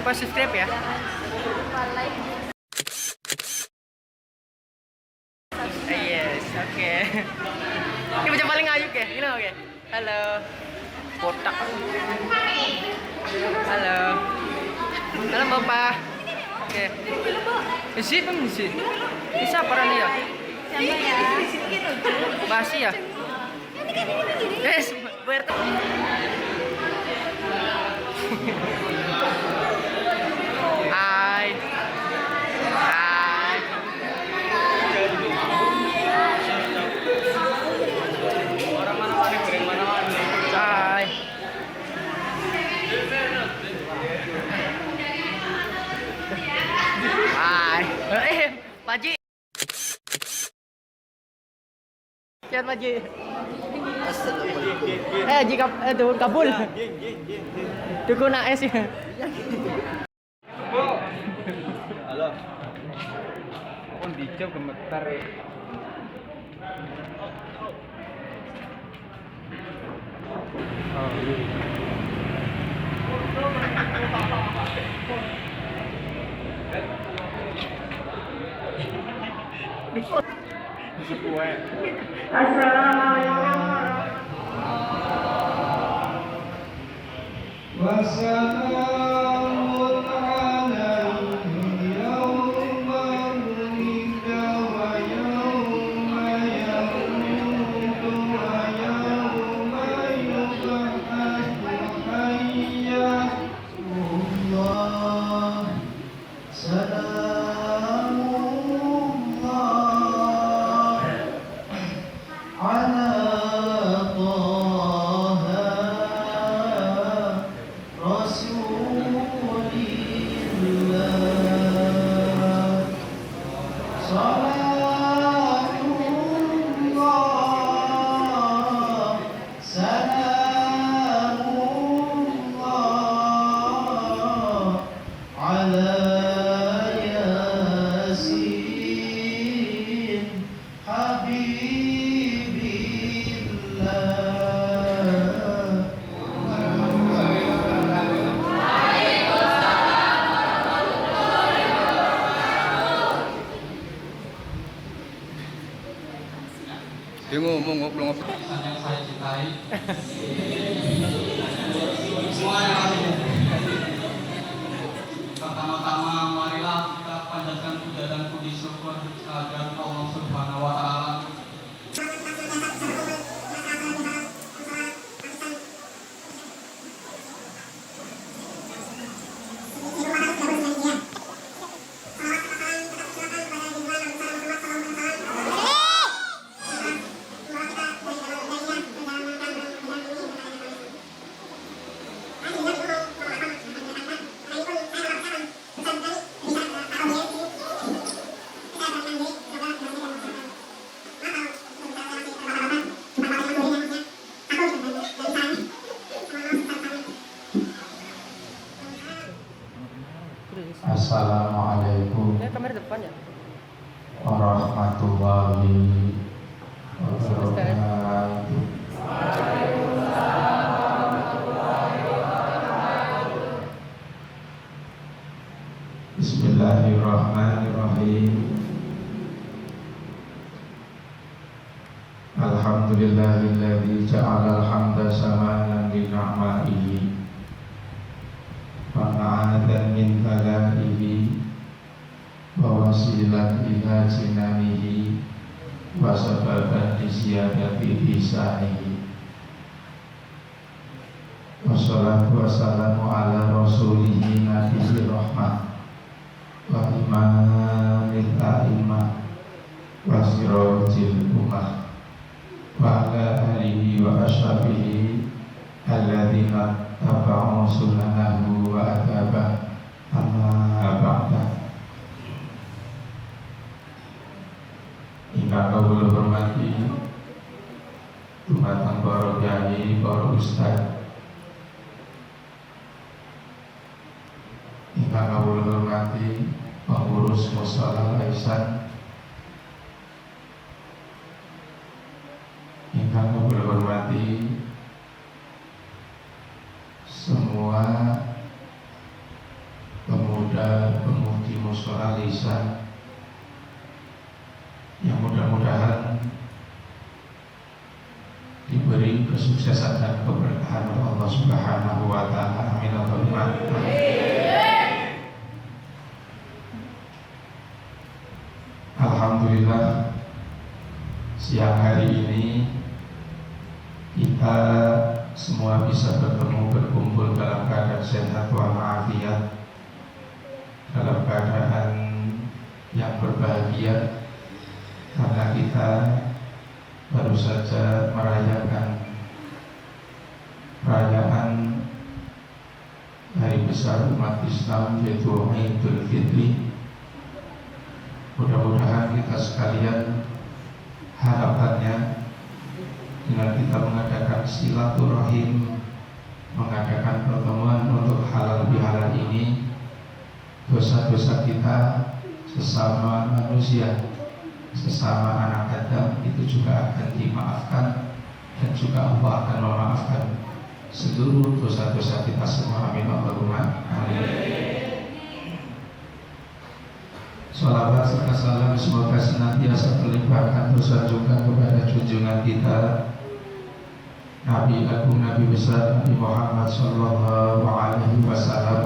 lupa subscribe ya. Lupa like. Yes, oke. Ini macam paling ayuk ya, gini oke. Halo, botak. Halo, halo bapak. Oke. Isi apa isi? Bisa apa nih ya? Siapa ya? Basi ya? Yes, berarti. Hai. Hai. Orang mana-mana kering mana-mana. Hai. Hai. Pak Ji. Siap Pak Ji. Jika itu kabul. Dukun AS ya. Halo. Kon dijam gemetar. Wassalamun alaihi yawma wulida wa yawma yamutu wa yawma yub'atsu hayya. Allah salamullah ala Dia ngomong ngobrol. yang saya cintai. Semua yang hadir. Pertama-tama marilah kita panjatkan puja dan puji syukur kehadirat Allah Subhanahu wa taala. Assalamualaikum Ini kamera depan ya. warahmatullahi wabarakatuh. Bismillahirrahmanirrahim. Alhamdulillahilladzi ja'alal hamda samanan li ni'matihi wa ma'adan min halaihi wa wasilan ila jinanihi wa sababan ziyadati ihsanihi. Wassalatu wassalamu ala rasulihi nabiyyi rahmah wa imamil a'imah wa sirajil ummah wa ala alihi wa ashabihi alladzina taba'u sunanahu wa adaba amma ba'da. Ingkang kawula hormati dumateng para kyai, para ustaz, ingkang kawula hormati pengurus Mushola Ihsan, ingkang kawula hormati semua musola lisan, yang mudah-mudahan diberi kesuksesan dan keberkahan oleh Allah Subhanahu wa taala. Amin Allahumma amin. Alhamdulillah, siang hari ini kita semua bisa bertemu, berkumpul dalam keadaan sehat walafiat, dalam keadaan yang berbahagia, karena kita baru saja merayakan perayaan hari besar umat Islam, yaitu Idul Fitri. Mudah-mudahan kita sekalian, harapannya dengan kita mengadakan silaturahim, mengadakan pertemuan untuk halal bihalal ini, dosa-dosa kita sesama manusia, sesama anak Adam itu juga akan dimaafkan, dan juga Allah akan memaafkan seluruh dosa-dosa kita semua. Amin Allahumma amin. Salawat serta salam semoga senantiasa terlimpahkan tersanjungkan kepada junjungan kita Nabi Agung, Nabi besar Nabi Muhammad Sallallahu Alaihi Wasallam,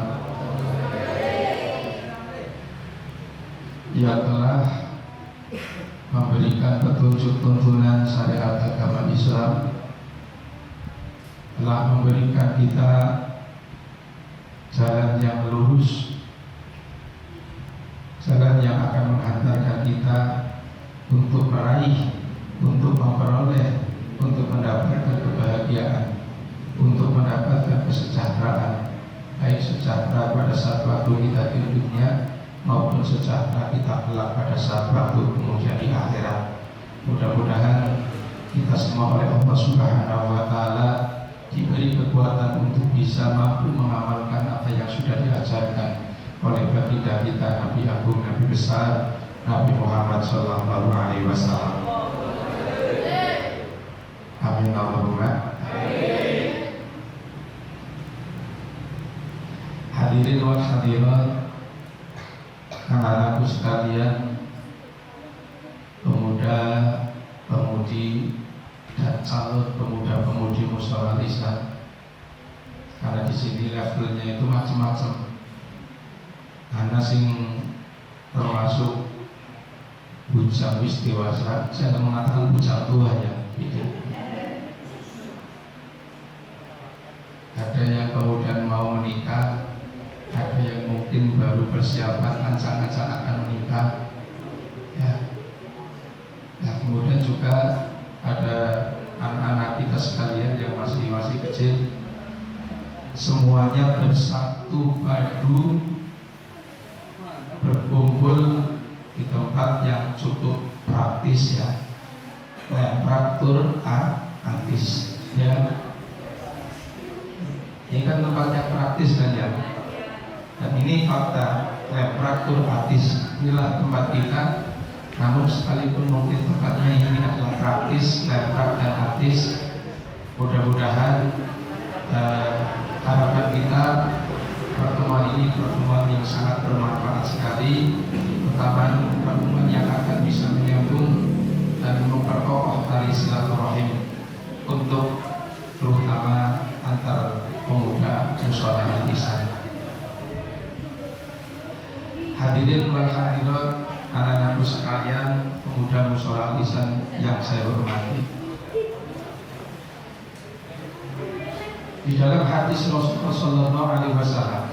yang telah memberikan petunjuk tuntunan syariat agama Islam, telah memberikan kita jalan yang lurus, jalan yang akan menghantarkan kita untuk meraih, untuk memperoleh, untuk mendapatkan kebahagiaan, untuk mendapatkan kesejahteraan, baik sejahtera pada saat waktu kita di dunia maupun sejahtera kita kelak pada saat waktu kemudian di akhirat. Mudah-mudahan kita semua oleh Allah Subhanahu wa taala diberi kekuatan untuk bisa mampu mengamalkan apa yang sudah diajarkan oleh baginda kita Nabi Agung, Nabi besar Nabi Muhammad Sallallahu Alaihi Wasallam. Amin Allahumma amin. Hadirin wal hadirat, anak-anakku sekalian, pemuda, pemudi, dan calon pemuda-pemudi musola lisan. Karena di sini levelnya itu macam-macam. Karena sing termasuk bujang wis dewasa, saya mengatakan bujang tua ya, gitu. Ada yang kemudian mau menikah, ada yang mungkin baru persiapan ancang-ancang akan menikah, ya. Nah, kemudian juga ada anak-anak kita sekalian yang masih kecil, semuanya bersatu padu berkumpul di tempat yang cukup praktis ya, Lepraktur Antis ya. Ini kan tempatnya praktis kan ya, dan ini fakta, Lepraktur Antis inilah tempat kita. Namun sekalipun mungkin tempatnya ini adalah praktis, leprak dan artis, mudah-mudahan harapan kita pertemuan ini pertemuan yang sangat bermanfaat sekali, terutama pertemuan yang akan bisa menyambung dan memperkokoh tali silaturahim untuk terutama antar pemuda musola lisan. Hadirin wal hadirat, anak-anakku sekalian, pemuda musola lisan yang saya hormati. Di dalam hadis Rasulullah Sallallahu Alaihi Wasallam,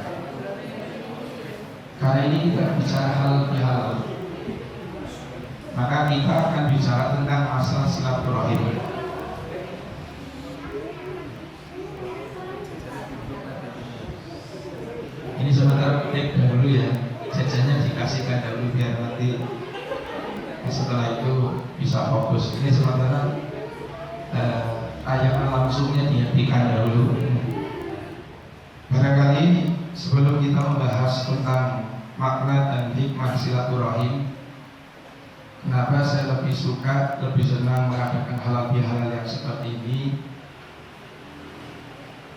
karena ini kita bicara halal bihalal, maka kita akan bicara tentang masalah silaturahim. Ini sebentar break dahulu ya, jajannya dikasihkan dahulu biar nanti setelah itu bisa fokus. Ini sementara tayangan langsungnya dihentikan dahulu. Barangkali sebelum kita membahas tentang makna dan hikmah silaturahim, kenapa saya lebih suka, lebih senang mengadakan halal bihalal yang seperti ini,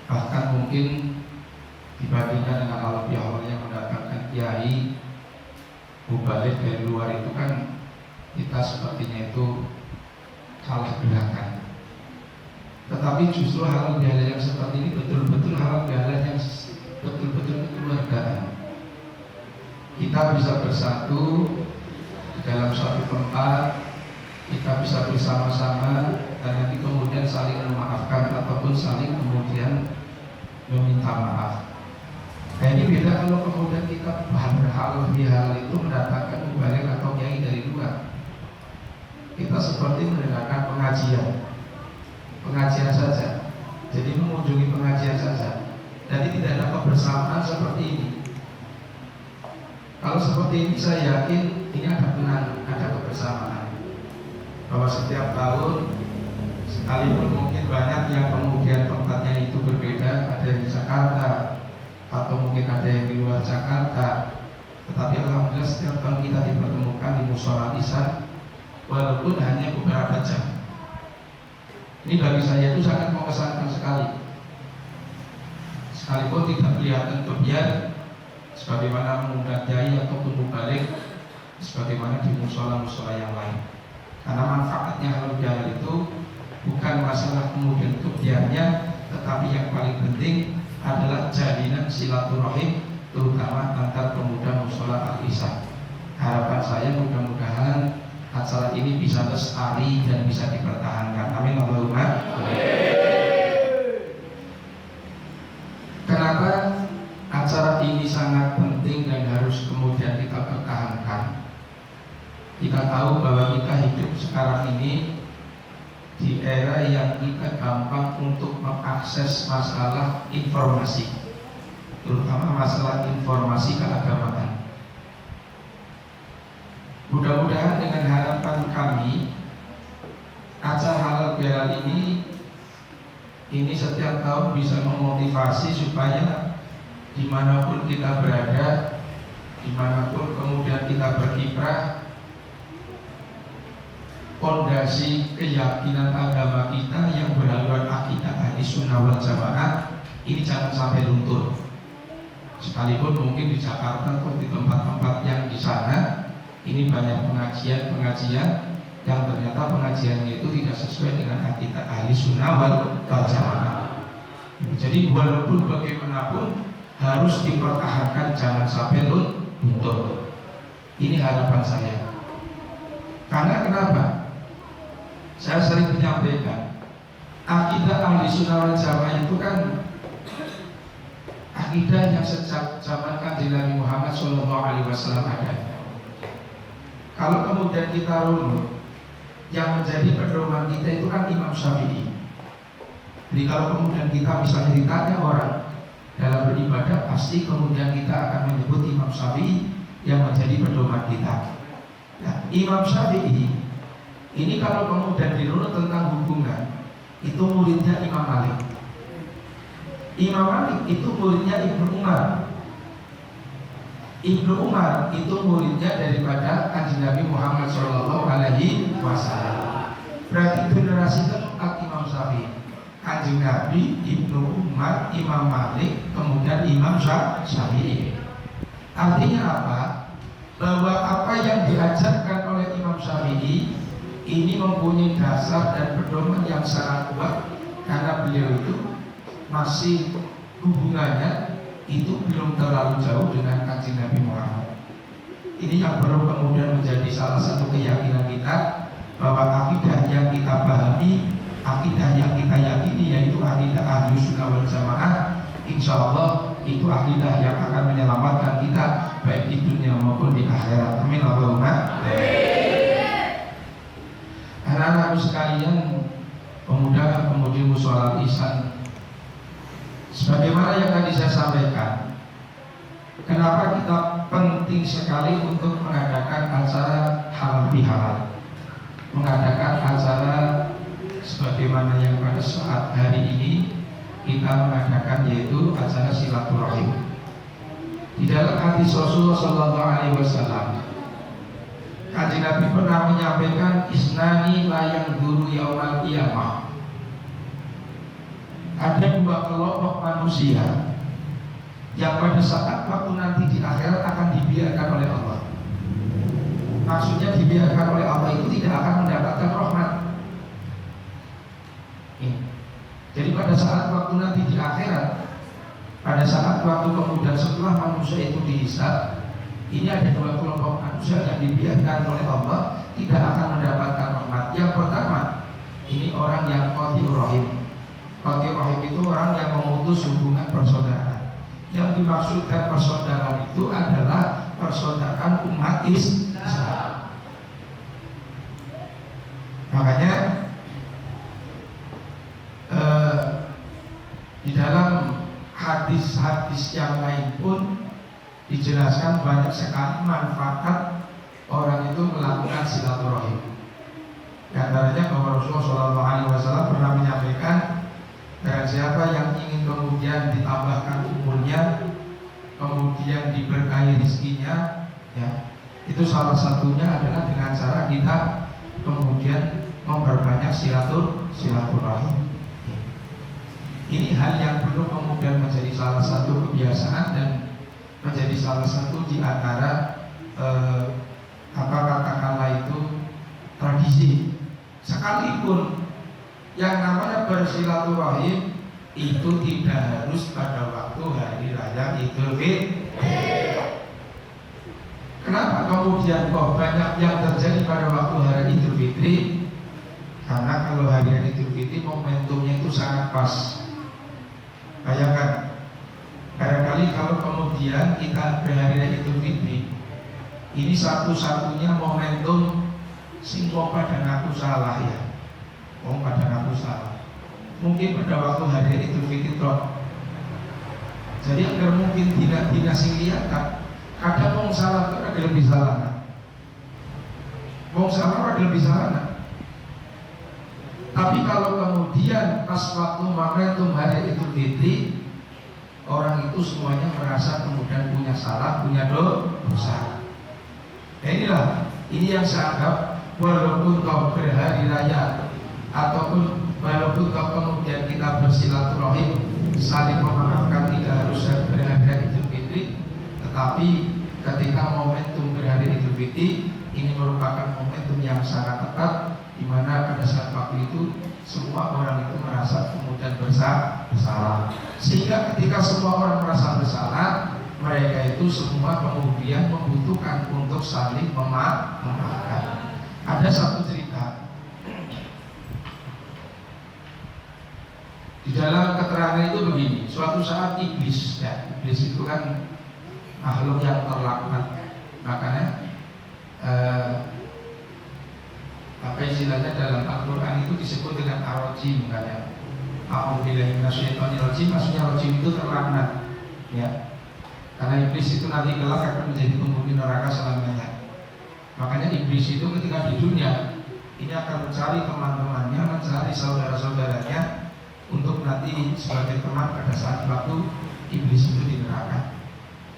bahkan mungkin dibandingkan dengan halal bihalal yang mendatangkan kiai, mubalik dari luar itu kan kita sepertinya itu salah gerakan. Tetapi justru halal bihalal yang seperti ini betul-betul halal bihalal yang betul-betul kekeluargaan. Kita bisa bersatu di dalam suatu tempat, kita bisa bersama-sama dan nanti kemudian saling memaafkan ataupun saling kemudian meminta maaf. Nah ini beda kalau kemudian kita berhalal bihalal itu mendatangkan mubalik atau kiai dari luar. Kita seperti mendengarkan pengajian saja, jadi mengunjungi pengajian saja, jadi tidak ada kebersamaan seperti ini. Kalau seperti ini saya yakin ini ada kebersamaan, bahwa setiap tahun sekalipun mungkin banyak yang kemudian tempatnya itu berbeda, ada yang di Jakarta atau mungkin ada yang di luar Jakarta, tetapi alhamdulillah setiap tahun kita dipertemukan di mushola lisan walaupun hanya beberapa jam. Ini bagi saya itu sangat mengesankan sekali. Sekalipun tidak kelihatan kebiar sebagaimana mengundang kiai ataupun mubalik sebagaimana di mushola-mushola yang lain. Karena manfaatnya halal bihalal itu bukan masalah kemudian kebiarnya, tetapi yang paling penting adalah jalinan silaturahim terutama antar pemuda mushola al-isya. Harapan saya mudah-mudahan acara ini bisa lestari dan bisa dipertahankan. Amin Allahumma. Kenapa acara ini sangat penting dan harus kemudian kita pertahankan? Kita tahu bahwa kita hidup sekarang ini di era yang kita gampang untuk mengakses masalah informasi, terutama masalah informasi keagamaan. Mudah-mudahan dengan harapan kami acara halal bihalal ini setiap tahun bisa memotivasi supaya dimanapun kita berada, dimanapun kemudian kita berkiprah, fondasi keyakinan agama kita yang berhaluan akidah Ahlussunnah wal Jamaah ini jangan sampai luntur. Sekalipun mungkin di Jakarta atau di tempat-tempat yang di sana ini banyak pengajian-pengajian yang ternyata pengajiannya itu tidak sesuai dengan akidah Ahlussunnah wal Jamaah. Jadi walaupun bagaimanapun harus dipertahankan, jangan sampai luntur. Ini harapan saya. Karena kenapa? Saya sering menyampaikan akidah Ahlussunnah wal Jamaah itu kan akidah yang sejak zaman Kanjeng Nabi Muhammad SAW ada. Kalau kemudian kita runut, yang menjadi pedoman kita itu kan Imam Syafi'i. Jadi kalau kemudian kita misalnya ditanya orang dalam beribadah, pasti kemudian kita akan menyebut Imam Syafi'i yang menjadi pedoman kita. Nah, Imam Syafi'i ini kalau kemudian dirunut tentang hubungan, itu muridnya Imam Malik. Imam Malik itu muridnya Ibnu Umar. Ibnu Umar itu muridnya daripada Kanjeng Nabi Muhammad SAW. Berarti generasi keempat Imam Syafi'i. Kanjeng Nabi, Ibnu Umar, Imam Malik, kemudian Imam Syafi'i. Artinya apa? Bahwa apa yang diajarkan oleh Imam Syafi'i ini mempunyai dasar dan pedoman yang sangat kuat, karena beliau itu masih hubungannya itu belum terlalu jauh dengan Kanjeng Nabi Muhammad. Ini yang perlu kemudian menjadi salah satu keyakinan kita, bahwa akidah yang kita pahami, akidah yang kita yakini, yaitu akidah Ahlussunnah wal Jamaah, insya Allah itu akidah yang akan menyelamatkan kita baik di dunia maupun di akhirat. Amin Allahumma. Anak-anakku sekalian, pemuda pemudi mushola ihsan, sebagaimana yang tadi saya sampaikan, kenapa kita penting sekali untuk mengadakan acara halal bihalal, mengadakan acara sebagaimana yang pada saat hari ini kita mengadakan, yaitu acara silaturahim. Di dalam hadis Rasulullah SAW, Kanjeng Nabi pernah menyampaikan, isnani layang guru yaumal qiyamah. Ada dua kelompok manusia yang pada saat waktu nanti di akhirat akan dibiarkan oleh Allah. maksudnya dibiarkan oleh Allah itu tidak akan mendapatkan rahmat. Jadi pada saat waktu nanti di akhirat, pada saat waktu kemudian setelah manusia itu dihisab, ini ada dua kelompok manusia yang dibiarkan oleh Allah tidak akan mendapatkan rahmat. Yang pertama, ini orang yang qati'ur rahim. Qati'ur rahim itu orang yang memutus hubungan persaudaraan. Yang dimaksudkan persaudaraan itu adalah persaudaraan umat Islam. Makanya di dalam hadis-hadis yang lain pun dijelaskan banyak sekali manfaat orang itu melakukan silaturahim. Di antaranya bahwa Rasulullah SAW pernah menyampaikan, barang siapa yang ingin kemudian ditambahkan umurnya, kemudian diberkahi rezekinya, ya, itu salah satunya adalah dengan cara kita kemudian memperbanyak silaturahim. Ini hal yang perlu kemudian menjadi salah satu kebiasaan dan menjadi salah satu di antara katakanlah itu tradisi. Sekalipun yang namanya bersilaturahim itu tidak harus pada waktu hari raya Idul Fitri. Kenapa kemudian kok banyak yang terjadi pada waktu hari Idul Fitri? Karena kalau hari Idul Fitri momentumnya itu sangat pas. Bayangkan, barangkali kalau kemudian kita berhari raya Idul Fitri, ini satu-satunya momentum sing wong pada ngaku salah ya. Wong pada ngaku salah. Mungkin pada waktu hari raya Idul Fitri toh. Jadi agar mungkin tidak sing lihat kan. Kadang wong salah itu ada lebih salah. Wong salah ada lebih salah. Tapi kalau kemudian pas waktu momentum hari Idul Fitri, orang itu semuanya merasa kemudian punya salah, punya dosa. Nah ini yang saya anggap, walaupun kau berhari raya ataupun walaupun kau kemudian kita bersilaturahim saling memaafkan, tidak harus berhari Idul Fitri, tetapi ketika momentum berhari Idul Fitri ini merupakan momentum yang sangat tepat, di mana pada saat waktu itu semua orang itu merasa kemudian bersalah. Sehingga ketika semua orang merasa bersalah, mereka itu semua kemudian membutuhkan untuk saling memaafkan. Ada satu cerita di dalam keterangan itu begini. Suatu saat iblis itu kan makhluk yang terlaknat. Makanya apa istilahnya dalam Al-Quran itu disebut dengan ar-rajim, makanya a'udzubillahi minasyaitonir rajim, maksudnya rajim itu terlaknat, ya. Karena iblis itu nanti kelak akan menjadi penghuni neraka selamanya. Makanya iblis itu ketika di dunia ini akan mencari teman-temannya, mencari saudara-saudaranya untuk nanti sebagai teman pada saat waktu iblis itu di neraka.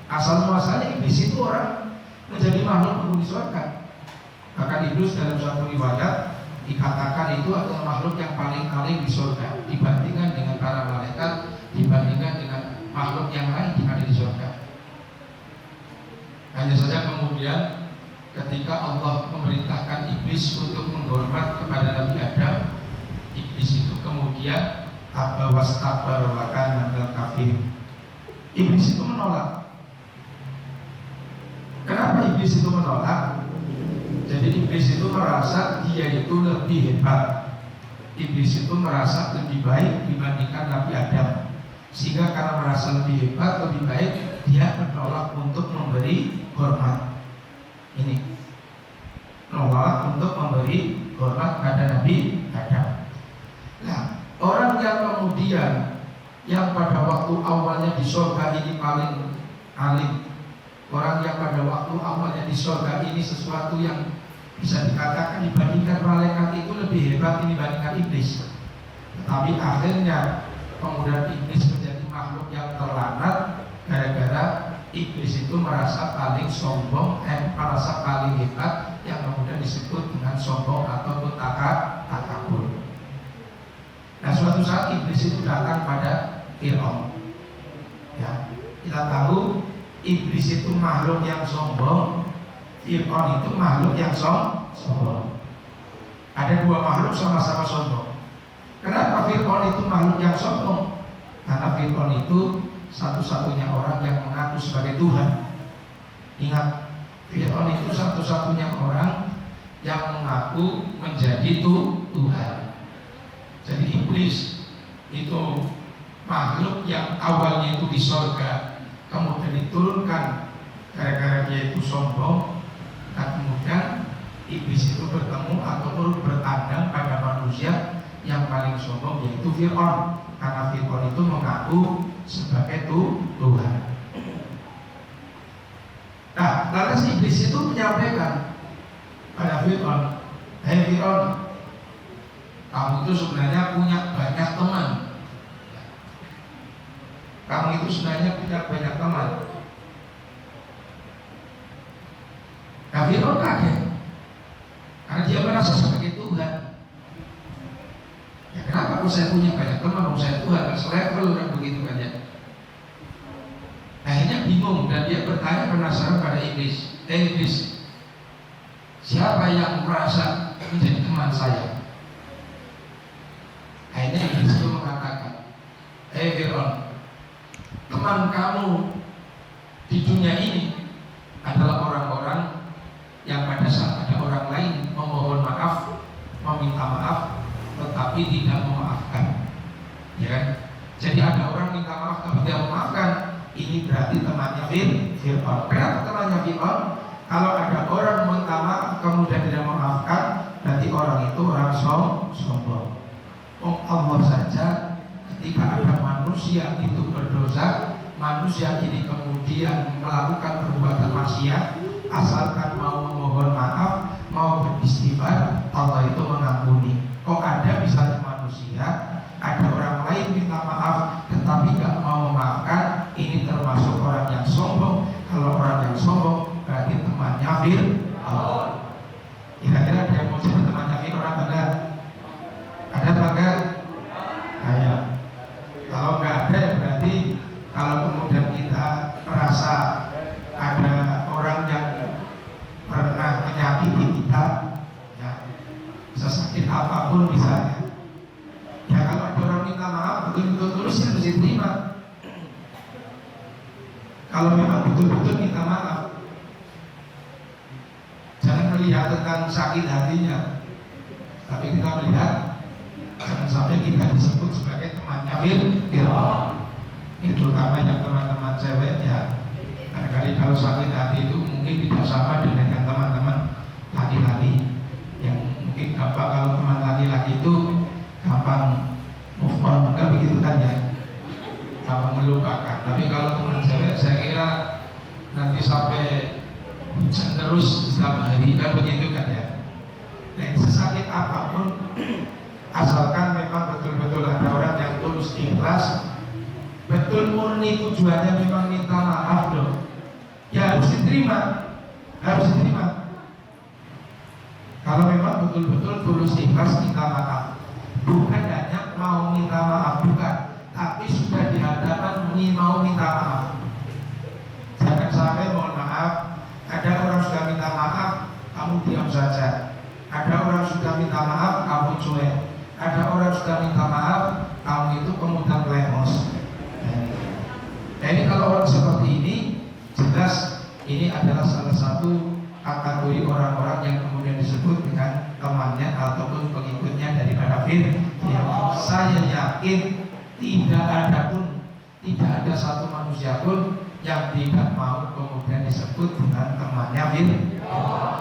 Asal muasalnya iblis itu orang menjadi makhluk penghuni surga. Bahkan iblis dalam suatu riwayat dikatakan itu adalah makhluk yang paling alim di surga dibandingkan dengan para malaikat, dibandingkan dengan makhluk yang lain yang ada di surga. Hanya saja kemudian ketika Allah memerintahkan iblis untuk menghormat kepada Nabi Adam, iblis itu kemudian aba wastakbara wa kana minal kafirin. Iblis itu menolak. Kenapa iblis itu menolak? Jadi iblis itu merasa dia itu lebih hebat. Iblis itu merasa lebih baik dibandingkan Nabi Adam. Sehingga karena merasa lebih hebat, lebih baik, dia menolak untuk memberi hormat. Ini menolak untuk memberi hormat pada Nabi Adam. Nah, orang yang kemudian yang pada waktu awalnya di surga ini paling alim, orang yang pada waktu awalnya di surga ini sesuatu yang bisa dikatakan dibandingkan malaikat itu lebih hebat dibandingkan iblis. Tetapi akhirnya kemudian iblis menjadi makhluk yang terlaknat gara-gara iblis itu merasa paling sombong, merasa paling hebat, yang kemudian disebut dengan sombong ataupun takabur. Nah, suatu saat iblis itu datang pada Fir'aun. Ya, kita tahu iblis itu makhluk yang sombong. Fir'aun itu makhluk yang sombong. Ada dua makhluk sama-sama sombong. Kenapa Fir'aun itu makhluk yang sombong? Karena Fir'aun itu satu-satunya orang yang mengaku sebagai Tuhan. Ingat, Fir'aun itu satu-satunya orang yang mengaku menjadi Tuhan. Jadi iblis itu makhluk yang awalnya itu di surga, kemudian diturunkan gara-gara dia itu sombong, dan kemudian iblis itu bertemu ataupun bertandang pada manusia yang paling sombong, yaitu Fir'aun. Karena Fir'aun itu mengaku sebagai Tuhan. Nah, lalu si iblis itu menyampaikan pada Fir'aun, "Hei Fir'aun, kamu itu sebenarnya punya banyak teman. Kamu itu sebenarnya punya banyak teman." Nah, Fir'aun kaget karena dia merasa sebagai Tuhan. Ya, kenapa kok saya punya banyak teman? Saya Tuhan, selevel kan begitu kan ya. Akhirnya bingung dan dia bertanya penasaran pada iblis. Iblis, siapa yang merasa menjadi teman saya? Akhirnya iblis itu mengatakan, Fir'aun, teman kamu di dunia ini adalah orang-orang yang pada saat ada orang lain memohon maaf, meminta maaf, tetapi tidak memaafkan. Ya kan? Jadi ada orang minta maaf tapi tidak memaafkan. Ini berarti temannya Fir'aun. Kenapa temannya Fir'aun? Kalau ada orang minta maaf kemudian tidak memaafkan, berarti orang itu orang sombong. Allah saja ketika ada manusia itu berdosa, manusia ini kemudian melakukan perbuatan maksiat, asalkan mau memohon maaf, mau beristighfar, Allah itu mengampuni. Kok ada misalnya manusia, ada orang lain minta maaf tetapi nggak mau memaafkan, ini termasuk orang yang sombong. Kalau orang yang sombong berarti temannya Fir'aun. Kira-kira ada yang mau jadi temannya Fir'aun apa enggak? Ada apa enggak? Nah, kalau nggak ada berarti kalau kemudian kita merasa ada orang yang pernah menyakiti kita, ya, sesakit apapun misalnya, ya kalau ada orang minta maaf betul-betul tulus ya harus diterima. Kalau memang betul-betul minta maaf, jangan melihat tentang sakit hatinya, tapi kita melihat jangan sampai kita disebut sebagai temannya Fir'aun. Ini terutama yang teman-teman cewek ya. Kadang-kadang kalau sakit hati itu mungkin tidak sama dengan yang teman-teman laki-laki, yang mungkin gampang. Kalau teman laki-laki itu gampang move on, kan begitu kan ya, gampang melupakan. Tapi kalau teman cewek saya kira nanti sampai hujan terus setiap hari, kan begitu kan ya. Nah, sesakit apapun, asalkan memang betul-betul ada orang yang tulus ikhlas, betul murni tujuannya memang minta maaf dong, ya harus diterima, harus diterima. Kalau memang betul-betul tulus ikhlas minta maaf, bukan hanya mau minta maaf, bukan, tapi sudah di hadapan mau minta maaf. Jangan sampai mohon maaf, ada orang sudah minta maaf, kamu diam saja. Ada orang sudah minta maaf, kamu cuek. Ada orang sudah minta maaf, kamu itu kemudian lemos. Jadi kalau orang seperti ini, jelas ini adalah salah satu kategori orang-orang yang kemudian disebut dengan temannya ataupun pengikutnya daripada Fir'aun. Saya yakin tidak ada satu manusia pun yang tidak mau kemudian disebut dengan temannya Fir'aun.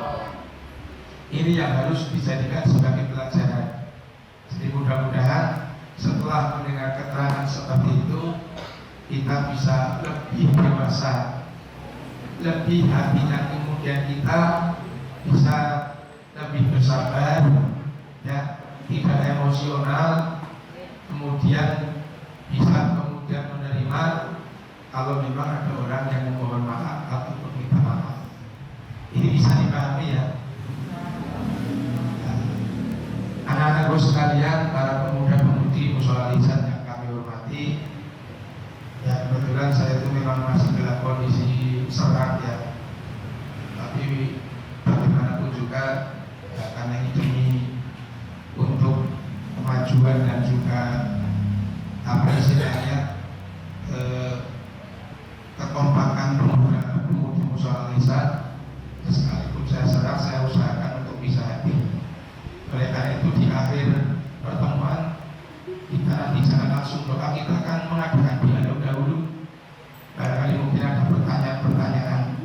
Ini yang harus dijadikan sebagai pelajaran. Jadi mudah-mudahan setelah mendengar keterangan seperti itu, kita bisa lebih dewasa, lebih hatinya, kemudian kita bisa lebih bersabar, ya, tidak emosional, kemudian bisa kemudian menerima kalau memang ada orang yang memohon maaf atau meminta maaf. Ini bisa dipahami ya. Anak-anakku sekalian, para pemuda-pemudi Mushola Lisan yang kami hormati, ya kebetulan saya itu memang masih dalam kondisi serak ya, tapi kemajuan dan juga apa istilahnya kekompakan pengurus musola desa. Sekalipun saya serap, saya usahakan untuk bisa hadir. Oleh karena itu di akhir pertemuan kita nanti jangan langsung doa, kita akan mengadakan dialog dahulu. Barangkali mungkin ada pertanyaan-pertanyaan.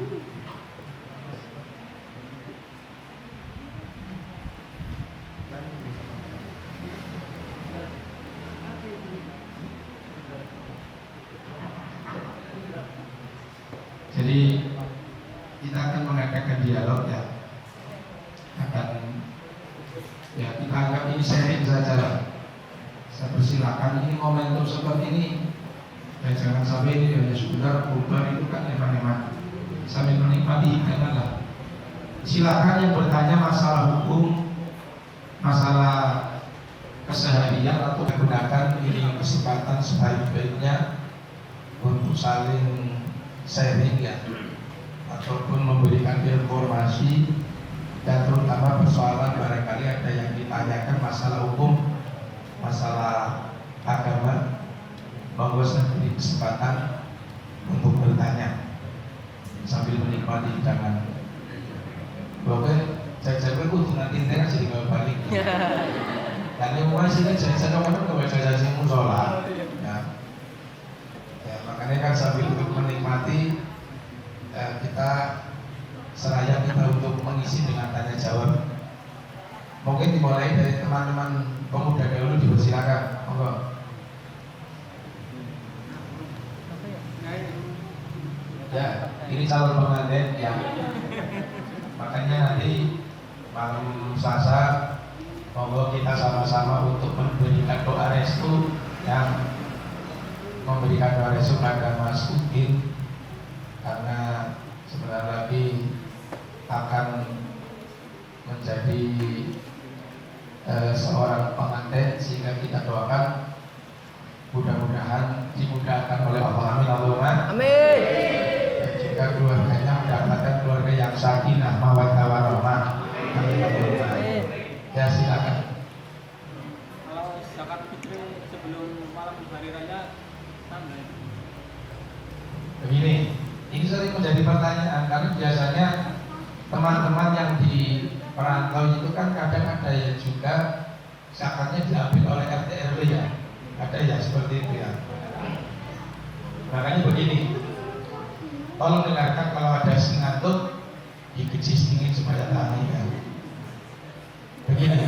Jadi kita akan mengadakan dialog ya. Kita anggap ini sharing saja lah. Saya persilakan, ini momentum seperti ini. Ya jangan sampai ini hanya sekedar bubar itu kan eman-eman. Sambil menikmati hidangan lah. Silakan yang bertanya masalah hukum, masalah keseharian atau menggunakan ini kesempatan sebaik-baiknya untuk saling sharing ya, ataupun memberikan informasi, dan terutama persoalan barangkali ada yang ditanyakan masalah hukum, masalah agama, monggo saya beri kesempatan untuk bertanya sambil menikmati hidangan. Oke, saya kudu nanti nanti jadi nggak balik. Dan yang mulai sini saya kan nggak baca sih musola. Ya, makanya kan sambil untuk menikmati kita seraya kita untuk mengisi dengan tanya jawab. Mungkin dimulai dari teman-teman pemuda dahulu, dipersilakan. Monggo. Ya, ini calon pengantin ya. Makanya nanti malam Selasa monggo kita sama-sama untuk memberikan doa restu, yang memberikan doa restu pada Mas Udin, karena sebentar lagi akan menjadi seorang pengantin, sehingga kita doakan mudah-mudahan dimudahkan oleh Allah. Amin Allahumma amin. Dan juga keluarganya mendapatkan keluarga yang sakinah mawaddah warahmah. Amin Allahumma amin. Ya silakan. Kalau zakat fitri sebelum malam hari raya sama. Begini, ini sering menjadi pertanyaan karena biasanya teman-teman yang di perantau itu kan kadang ada yang juga zakatnya diambil oleh RT RW ya, ada ya seperti itu ya. Makanya begini, tolong dengarkan, kalau ada ngantuk dikecil sedikit supaya tahan ya. Begini,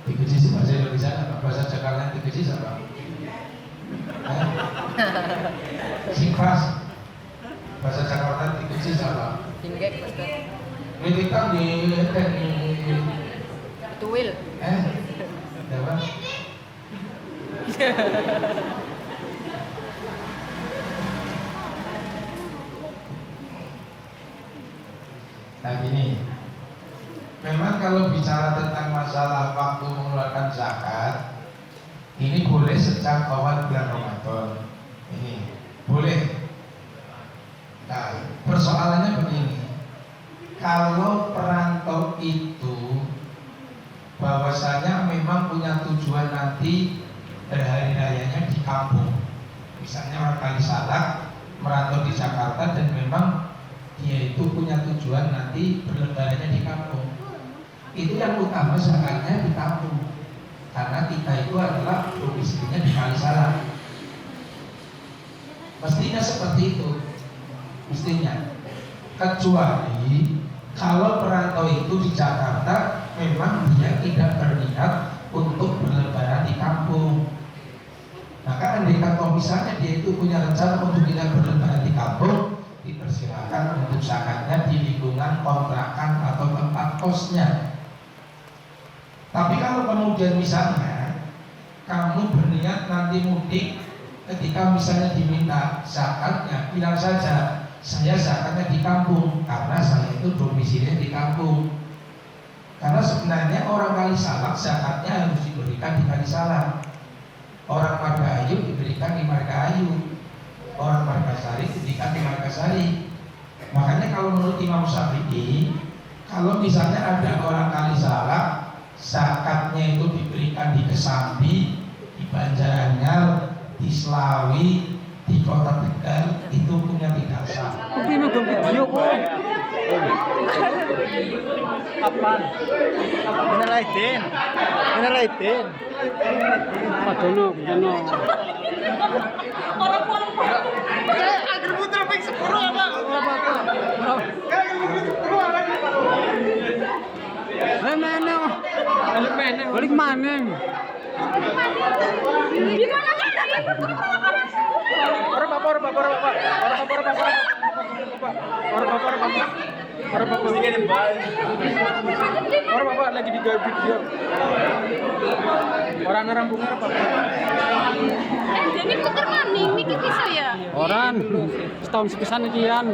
dikecil bahasa Indonesia apa? Bahasa Jakarta dikecil apa? Singpas bahasa Jakarta dikecil apa? Tingkek, Ini kan di tuil. Apa? Nah gini, memang kalau bicara tentang masalah waktu mengeluarkan zakat, ini boleh sejak awal bulan Ramadan. Ini boleh. Nah, persoalannya begini, kalau perantau itu bahwasanya memang punya tujuan nanti berhari rayanya di kampung, misalnya orang Kalisalak merantau di Jakarta dan memang dia itu punya tujuan nanti berlebarannya di kampung, itu yang utama zakatnya di kampung, karena kita itu adalah domisilinya di Kalisalak. Mestinya seperti itu, mestinya. Kecuali kalau perantau itu di Jakarta memang dia tidak berminat untuk berlebaran di kampung, maka andai kata misalnya dia itu punya rencana untuk tidak berlebaran di kampung, dipersilakan untuk zakatnya di lingkungan kontrakan atau tempat kosnya. Tapi kalau kemudian misalnya kamu berniat nanti mudik, ketika misalnya diminta zakatnya, bilang saja saya zakatnya di kampung karena saya itu domisilinya di kampung. Karena sebenarnya orang Kalisalak zakatnya harus diberikan di Kalisalak, orang Margahayu diberikan di Margahayu, orang Margasari diberikan di Margasari. Makanya kalau menurut Imam Syafi'i, kalau misalnya ada orang Kalisalak zakatnya itu diberikan di Kesambi, di Banjaranyar, di Selawi, di Kota Tegal, itu hukumnya tidak sah. Oke, mau video kok. Kapan? Minalaidin. Apa dulu, jangan. Agar putra ping 10 apa? Balik mana? Orang bapak lagi di video. Orang ngerampung apa? Jadi puter mani, mikir bisa ya. Orang setahun sepisan kian.